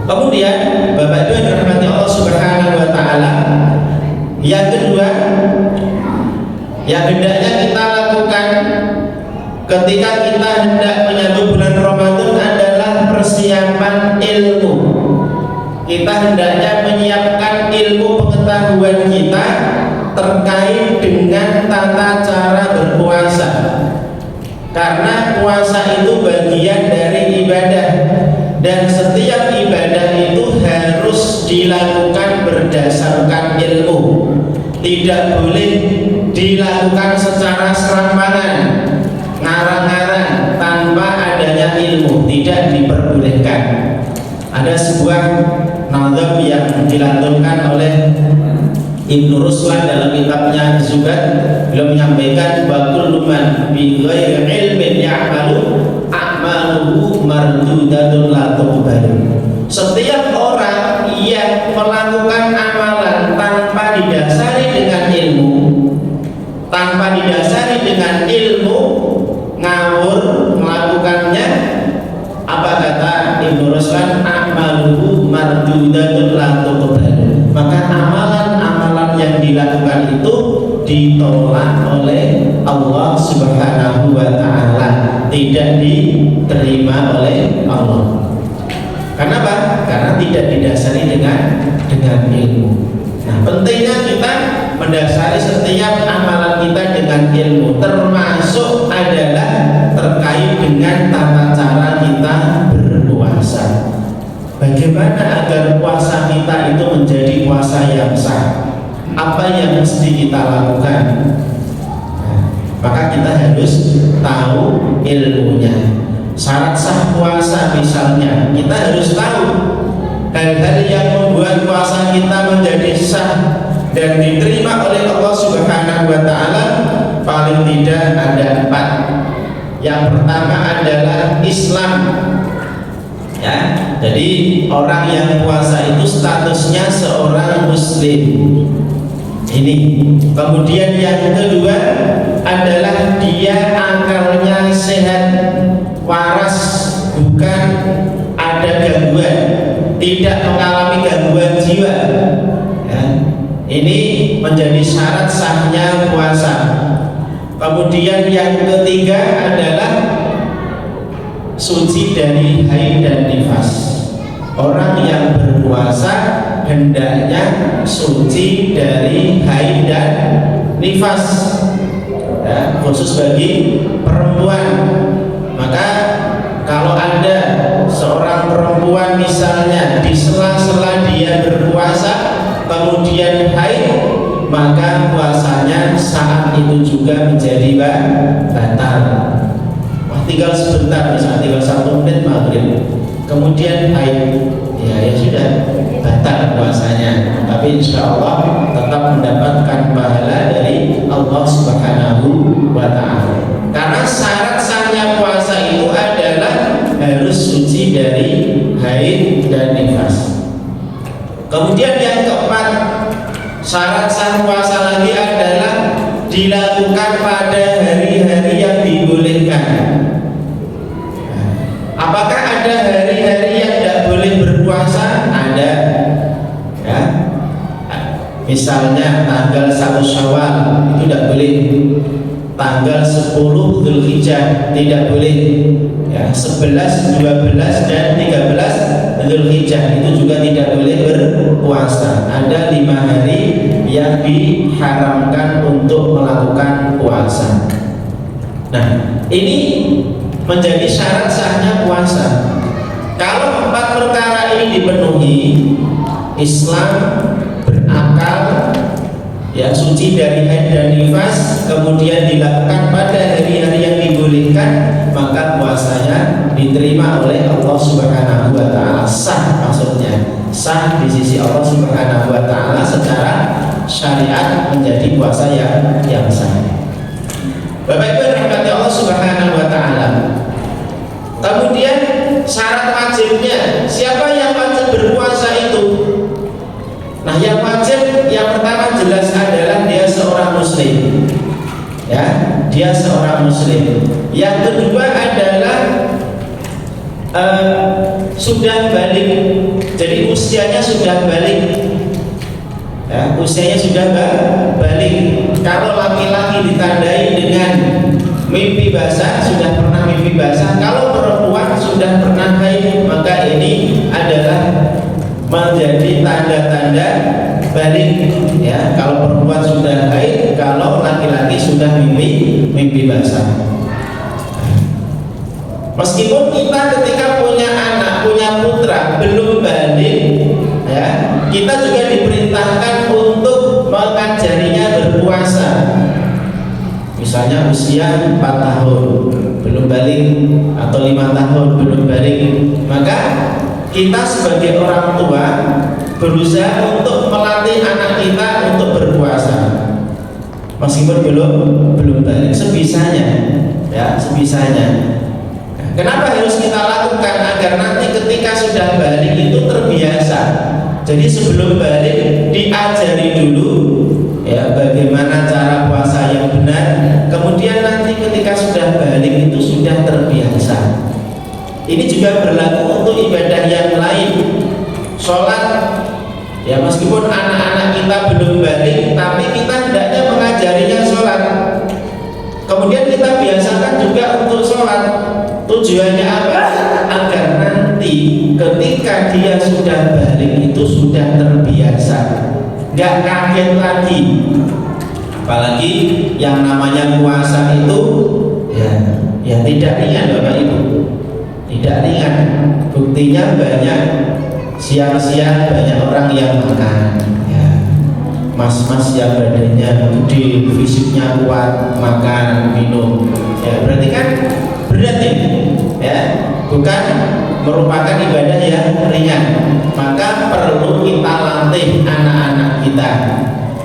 Kemudian Bapak Ibu yang dirahmati Allah Subhanahu wa taala, yang kedua yang hendaknya kita lakukan ketika kita hendak menyambut bulan Ramadan adalah persiapan ilmu. Kita hendaknya menyiapkan ilmu pengetahuan kita terkait dengan tata cara berpuasa. Karena puasa itu bagian dari ibadah, dan setiap ibadah itu harus dilakukan berdasarkan ilmu. Tidak boleh dilakukan secara serampangan, ngarang-ngarang tanpa adanya ilmu, tidak diperbolehkan. Ada sebuah nazam yang dilantunkan oleh Ibnu Ruslan dalam kitabnya Zuhad. Beliau menyampaikan kullu man bi ghairi ilmin ya'malu a'maluhu mardudatun la tuqbalu. Setiap orang yang melakukan amalan tanpa didasari dengan ilmu, ngawur melakukannya, apa kata Ibnu Ruslan, a'maluhu mardudatun la tuqbalu. Maka amalan-amalan yang dilakukan itu ditolak oleh Allah Subhanahu wa taala, tidak diterima oleh Allah. Kenapa? Karena tidak didasari dengan ilmu. Nah, pentingnya kita mendasari setiap amalan kita dengan ilmu, termasuk adalah terkait dengan tata cara kita berpuasa. Bagaimana agar puasa kita itu menjadi puasa yang sah? Apa yang mesti kita lakukan? Nah, maka kita harus tahu ilmunya. Syarat sah puasa misalnya, kita harus tahu hal-hal yang membuat puasa kita menjadi sah dan diterima oleh Allah Subhanahu wa taala. Paling tidak ada 4. Yang pertama adalah Islam. Ya, jadi orang yang puasa itu statusnya seorang muslim. Ini. Kemudian yang kedua adalah dia akalnya sehat, waras, bukan ada gangguan, tidak mengalami gangguan jiwa. Ya, ini menjadi syarat sahnya puasa. Kemudian yang ketiga adalah suci dari haid dan nifas. Orang yang berpuasa hendaknya suci dari haid dan nifas, ya, khusus bagi perempuan. Maka kalau ada seorang perempuan misalnya di sela-sela dia berpuasa kemudian haid, maka puasanya saat itu juga menjadi batal. Tinggal sebentar, misalnya tinggal 1 menit maghrib, kemudian haid, ya sudah batal puasanya. Tapi insya Allah tetap mendapatkan pahala dari Allah Subhanahu wa taala. Karena syarat sahnya puasa itu adalah harus suci dari haid dan nifas. Kemudian yang keempat, syarat sah puasa lagi adalah dilakukan pada hari-hari yang dibolehkan. Apakah ada hari-hari yang tidak boleh berpuasa? Ada, ya. Misalnya tanggal 1 Syawal itu tidak boleh, tanggal 10 Dzulhijjah tidak boleh, ya. 11, 12 dan 13 Dzulhijjah itu juga tidak boleh berpuasa. Ada 5 hari yang diharamkan untuk melakukan puasa. Nah, ini menjadi syarat sahnya puasa. Kalau 4 perkara ini dipenuhi, Islam, berakal, ya, suci dari haid dan nifas, kemudian dilakukan pada hari-hari yang dibolehkan, maka puasanya diterima oleh Allah Subhanahu wa taala. Sah, maksudnya sah di sisi Allah Subhanahu wa taala secara syariat, menjadi puasa yang sah. Bapak Ibu rahmati Allah Subhanahu wa taala. Kemudian syarat wajibnya, siapa yang wajib berpuasa itu? Nah, yang wajib yang pertama jelas adalah dia seorang muslim. Ya, dia seorang muslim. Yang kedua adalah sudah balik. Jadi Jadi usianya sudah balik, ya, usianya sudah balik. Kalau laki-laki ditandai dengan mimpi basah, sudah pernah mimpi basah. Kalau perempuan sudah pernah haid, maka ini adalah menjadi tanda-tanda balik, ya. Kalau perempuan sudah haid, kalau laki-laki sudah mimpi basah. Meskipun kita ketika punya anak, punya putra belum balik, ya, kita juga diperintahkan untuk mengajarinya berpuasa. Misalnya usia 4 tahun belum balik atau 5 tahun belum balik, maka kita sebagai orang tua berusaha untuk melatih anak kita untuk berpuasa meskipun belum balik, sebisanya, ya, sebisanya. Kenapa harus kita lakukan? Agar nanti ketika sudah balik itu terbiasa. Jadi sebelum balik diajari dulu, ya, bagaimana cara puasa yang benar. Kemudian nanti ketika sudah balik itu sudah terbiasa. Ini juga berlaku untuk ibadah yang lain. Sholat, ya, meskipun anak-anak kita belum balik, tapi kita hendaknya mengajarinya sholat. Kemudian kita biasakan juga untuk sholat. Tujuannya apa? Agar nanti ketika dia sudah balik itu sudah terbiasa, nggak kaget lagi. Apalagi yang namanya puasa itu, ya tidak ringan, Bapak Ibu, tidak ringan. Buktinya banyak siang-siang banyak orang yang makan, ya. Mas-mas yang badannya gede, fisiknya kuat, makan, minum, ya, berarti kan berat ini, ya, bukan merupakan ibadah yang ringan. Maka perlu kita latih anak-anak kita.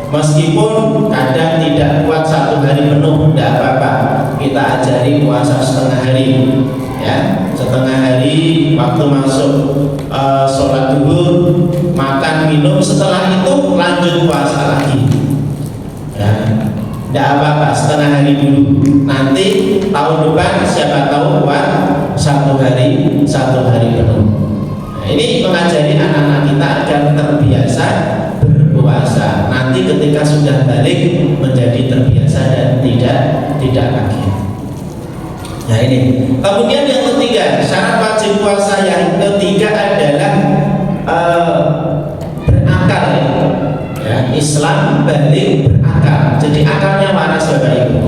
Meskipun kadang tidak kuat 1 hari penuh, tidak apa-apa, kita ajari puasa setengah hari, ya, setengah hari. Waktu masuk sholat zuhur, makan minum, setelah itu lanjut puasa lagi, ya. Tidak apa-apa, setengah hari dulu. Nanti tahun depan siapa tahu buat 1 hari penuh. Nah, ini mengajari anak-anak kita agar terbiasa berpuasa. Nanti ketika sudah balik menjadi terbiasa dan tidak kaget. Nah, ini. Kemudian yang ketiga, syarat wajib puasa yang ketiga adalah berakal, ya. Islam balik berakal. Jadi akalnya waras, Bapak Ibu.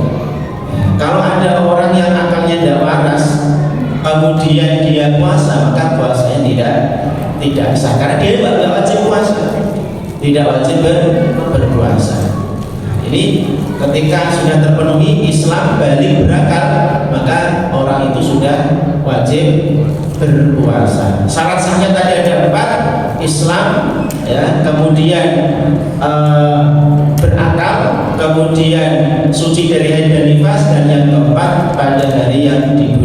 Ya, kalau ada orang yang akalnya tidak waras, kemudian dia puasa, maka puasanya tidak sah, karena dia tidak wajib puasa, tidak wajib berpuasa. Nah, ini ketika sudah terpenuhi Islam balik berakal, maka orang itu sudah wajib berpuasa. Syarat sahnya tadi ada 4: Islam, ya, kemudian berakal, kemudian suci dari haid dan nifas, dan yang keempat pada hari yang di